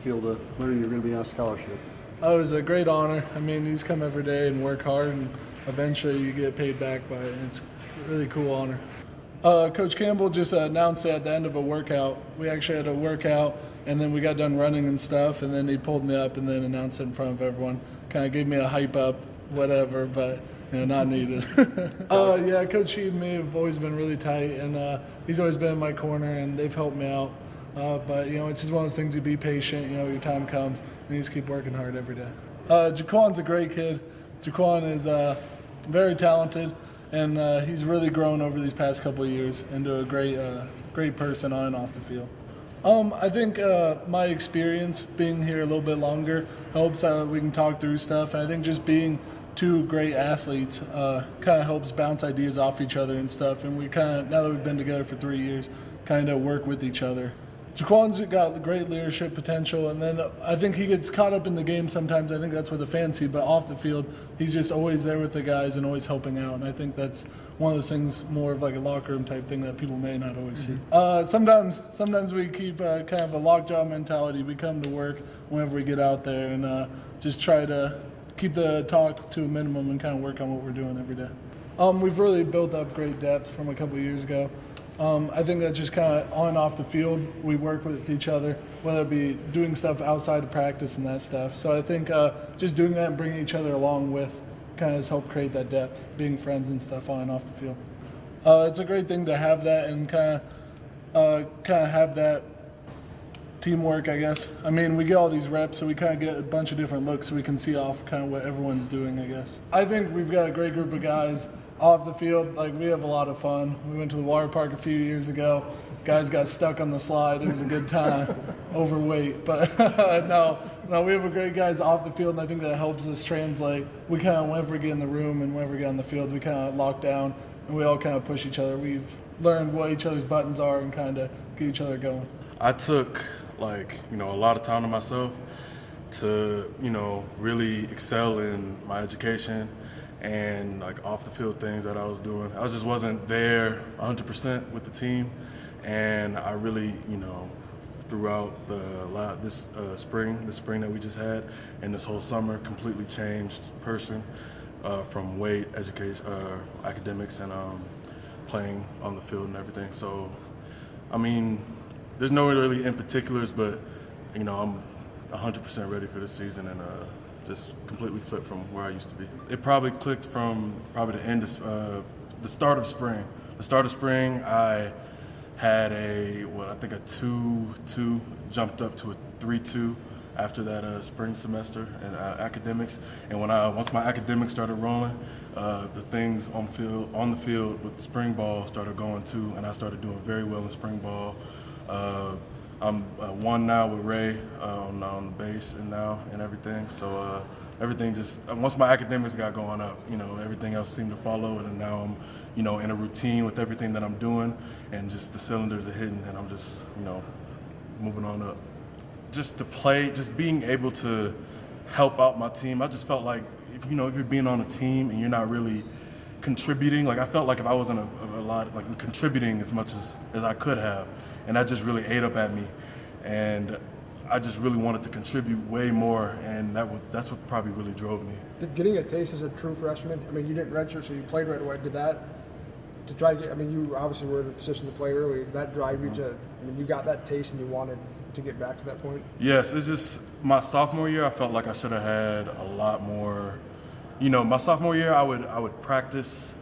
field to learn you're going to be on a scholarship? Oh, it was a great honor. I mean, you just come every day and work hard, and eventually you get paid back by it. It's a really cool honor. Coach Campbell just announced it at the end of a workout. We actually had a workout, and then we got done running and stuff, and then he pulled me up and then announced it in front of everyone. Kind of gave me a hype up, whatever, but not needed. Yeah, Coach Sheed and me have always been really tight, and he's always been in my corner, and they've helped me out. But it's just one of those things. You be patient. Your time comes, and you just keep working hard every day. Jaquan's a great kid. Jaquan is very talented, and he's really grown over these past couple of years into a great person on and off the field. I think my experience being here a little bit longer helps. We can talk through stuff, and I think just being two great athletes kind of helps bounce ideas off each other and stuff. And we kind of, now that we've been together for 3 years, kind of work with each other. Jaquan's got great leadership potential, and then I think he gets caught up in the game sometimes. I think that's what the fans see, but off the field, he's just always there with the guys and always helping out. And I think that's one of those things, more of like a locker room type thing that people may not always see. Sometimes we keep kind of a lockjaw mentality. We come to work whenever we get out there and just try to keep the talk to a minimum and kind of work on what we're doing every day. We've really built up great depth from a couple of years ago. I think that's just kind of on and off the field. We work with each other, whether it be doing stuff outside of practice and that stuff. So I think just doing that and bringing each other along with kind of has helped create that depth, being friends and stuff on and off the field. It's a great thing to have that and kind of have that teamwork, I guess. I mean, we get all these reps, so we kind of get a bunch of different looks so we can see off kind of what everyone's doing, I guess. I think we've got a great group of guys off the field. Like, we have a lot of fun. We went to the water park a few years ago. Guys got stuck on the slide. It was a good time. Overweight, but no, we have a great guys off the field, and I think that helps us translate. We kind of, whenever we get in the room and whenever we get on the field, we kind of lock down, and we all kind of push each other. We've learned what each other's buttons are and kind of get each other going. I took a lot of time to myself to really excel in my education and like off the field things that I was doing. I just wasn't there 100% with the team, and I really throughout this spring that we just had and this whole summer, completely changed person from weight, education, academics, and playing on the field and everything. So I mean, there's no really in particulars, but I'm 100% ready for this season, and just completely flipped from where I used to be. It probably clicked from the end of the start of spring. The start of spring, I had a 2.2, jumped up to a 3.2 after that spring semester in academics. And once my academics started rolling, the things on the field with spring ball started going too, and I started doing very well in spring ball. I'm one now with Ray on the base and everything. So everything just, once my academics got going up, everything else seemed to follow, and then now I'm in a routine with everything that I'm doing, and just the cylinders are hitting, and I'm just moving on up. Just to play, just being able to help out my team. I just felt like if you're being on a team and you're not really contributing, like I felt like if I wasn't a lot like contributing as much as I could have, and that just really ate up at me, and I just really wanted to contribute way more, and that's what probably really drove me. Getting a taste as a true freshman, I mean, you didn't redshirt, so you played right away. Did that, to try to get, I mean, you obviously were in a position to play early, did that drive you to, I mean, you got that taste and you wanted to get back to that point? Yes, it's just my sophomore year, I felt like I should have had a lot more. My sophomore year, I would practice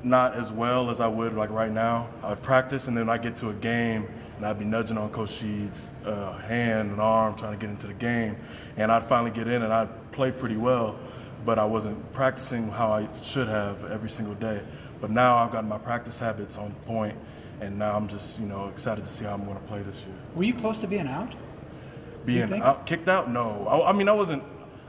not as well as I would like right now. I would practice, and then I get to a game, and I'd be nudging on Coach Sheed's hand and arm trying to get into the game, and I'd finally get in and I'd play pretty well, but I wasn't practicing how I should have every single day. But now I've gotten my practice habits on point, and now I'm just excited to see how I'm going to play this year. Were you close to being out? Being out, kicked out? No. I mean, I wasn't.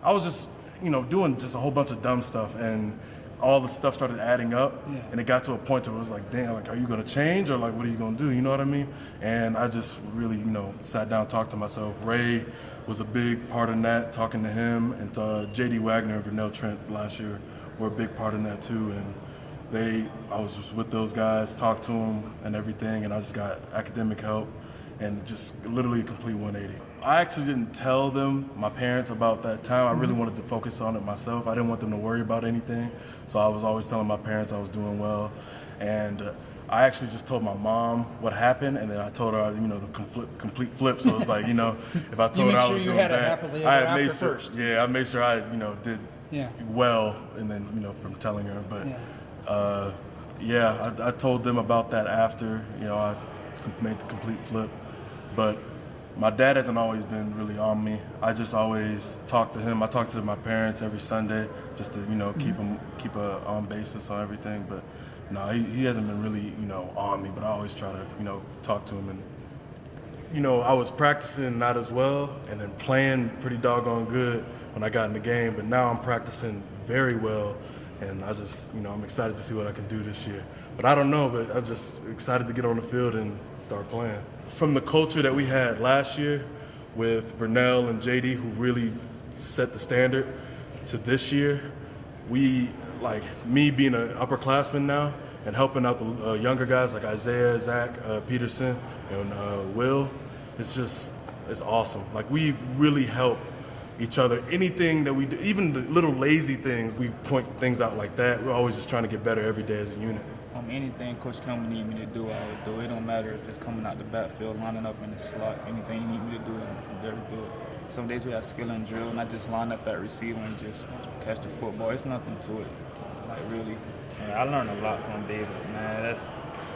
I was just doing just a whole bunch of dumb stuff, and all the stuff started adding up, and it got to a point where it was like, damn, like, are you going to change, or like, what are you going to do? You know what I mean? And I just really, sat down, talked to myself. Ray was a big part in that, talking to him, and J.D. Wagner and Vernell Trent last year were a big part in that too. And I was just with those guys, talked to them and everything, and I just got academic help and just literally a complete 180. I actually didn't tell them, my parents, about that time. I really wanted to focus on it myself. I didn't want them to worry about anything. So I was always telling my parents I was doing well. And I actually just told my mom what happened, and then I told her, the complete flip. So it's like, if I told her I was doing bad, I made sure. First. Yeah, I made sure I, did well, and then, from telling her. But I told them about that after, I made the complete flip. But my dad hasn't always been really on me. I just always talk to him. I talk to my parents every Sunday just to, keep a on basis on everything. But no, he hasn't been really, on me. But I always try to, talk to him. And, I was practicing not as well and then playing pretty doggone good when I got in the game. But now I'm practicing very well. And I just, I'm excited to see what I can do this year. But I don't know, but I'm just excited to get on the field and start playing. From the culture that we had last year with Vernell and JD, who really set the standard, to this year, me being an upperclassman now and helping out the younger guys like Isaiah, Zach, Peterson, and Will, it's awesome. Like, we really help each other. Anything that we do, even the little lazy things, we point things out like that. We're always just trying to get better every day as a unit. Anything Coach Campbell need me to do, I would do. It don't matter if it's coming out the backfield, lining up in the slot. Anything you need me to do, I'm there to do it. Some days we have skill and drill, and I just line up at receiver and just catch the football. It's nothing to it, really. I learned a lot from David, man.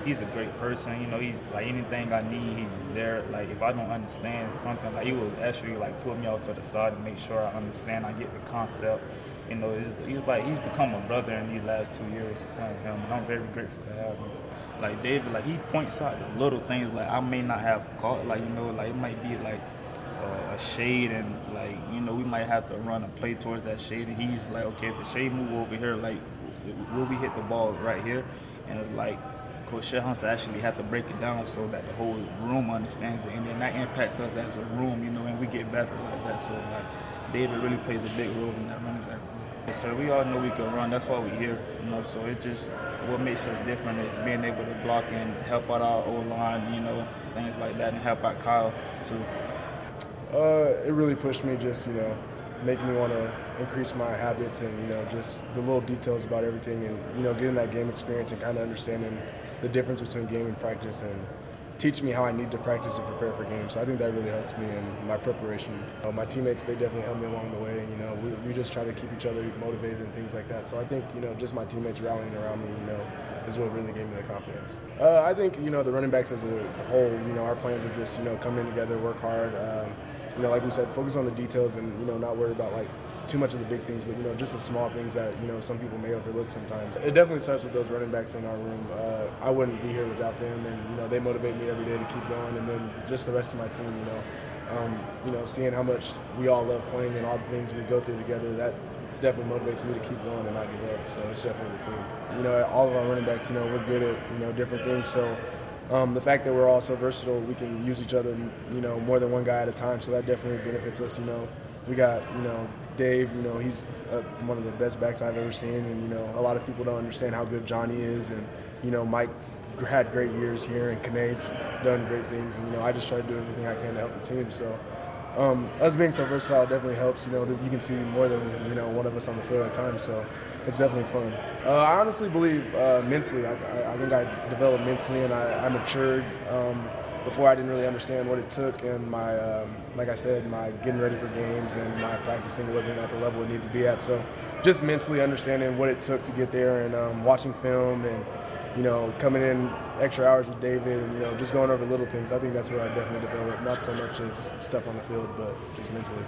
He's a great person. He's like, anything I need, he's there. Like, if I don't understand something, he will actually pull me off to the side and make sure I understand. I get the concept. He's become a brother in these last 2 years playing him, and I'm very grateful to have him. Like David, he points out the little things I may not have caught. It might be a shade, and we might have to run a play towards that shade, and he's like, okay, if the shade move over here, will we hit the ball right here? And it's like Coach Shehans actually have to break it down so that the whole room understands it, and then that impacts us as a room, and we get better like that. So David really plays a big role in that running back room. Yes, sir. We all know we can run. That's why we're here. So it's just what makes us different is being able to block and help out our O-line, things like that, and help out Kyle too. It really pushed me, just making me want to increase my habits and just the little details about everything, and getting that game experience and kind of understanding the difference between game and practice, and teach me how I need to practice and prepare for games. So I think that really helped me in my preparation. My teammates, they definitely helped me along the way. We just try to keep each other motivated and things like that. So I think, just my teammates rallying around me, is what really gave me the confidence. I think, the running backs as a whole, our plans are just, come in together, work hard. Like we said, focus on the details and, not worry about too much of the big things, but just the small things that some people may overlook sometimes. It definitely starts with those running backs in our room. I wouldn't be here without them, and they motivate me every day to keep going. And then just the rest of my team, seeing how much we all love playing and all the things we go through together, that definitely motivates me to keep going and not give up. So it's definitely the team. All of our running backs, we're good at different things. So the fact that we're all so versatile, we can use each other, more than one guy at a time. So that definitely benefits us. We got, Dave, he's one of the best backs I've ever seen, and a lot of people don't understand how good Johnny is, and Mike's had great years here, and Croney's done great things, and I just try to do everything I can to help the team. So us being so versatile definitely helps. You can see more than one of us on the field at times, so it's definitely fun. I honestly believe mentally, I think I developed mentally, and I matured. Before, I didn't really understand what it took, and my, like I said, my getting ready for games and my practicing wasn't at the level it needed to be at. So just mentally understanding what it took to get there, and watching film, and coming in extra hours with David, and just going over little things. I think that's where I definitely developed, not so much as stuff on the field, but just mentally.